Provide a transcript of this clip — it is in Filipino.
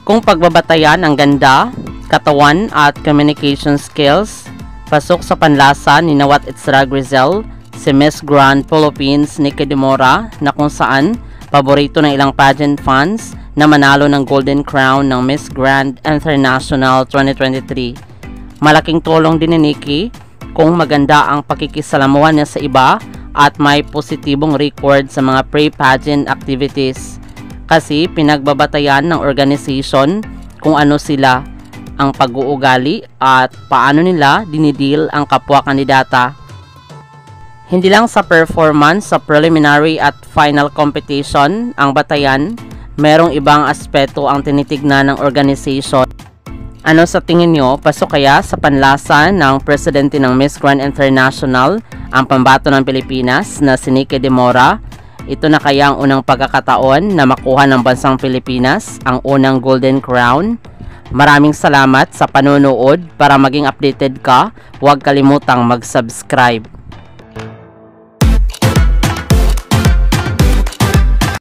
Kung pagbabatayan ang ganda, katawan at communication skills, pasok sa panlasa ni Nawat Itsrag Rizal, si Miss Grand Philippines Nikki Demora na kung saan paborito ng ilang pageant fans na manalo ng Golden Crown ng Miss Grand International 2023. Malaking tulong din ni Nikki kung maganda ang pakikisalamuhan niya sa iba at may positibong record sa mga pre-pageant activities. Kasi pinagbabatayan ng organization kung ano sila, ang pag-uugali at paano nila dinidil ang kapwa kandidata. Hindi lang sa performance sa preliminary at final competition ang batayan, merong ibang aspeto ang tinitignan ng organization. Ano sa tingin nyo, pasok kaya sa panlasa ng presidente ng Miss Grand International ang pambato ng Pilipinas na si Nikki Demora? Ito na kaya ang unang pagkakataon na makuha ng bansang Pilipinas ang unang Golden Crown? Maraming salamat sa panonood. Para maging updated ka, huwag kalimutang mag-subscribe.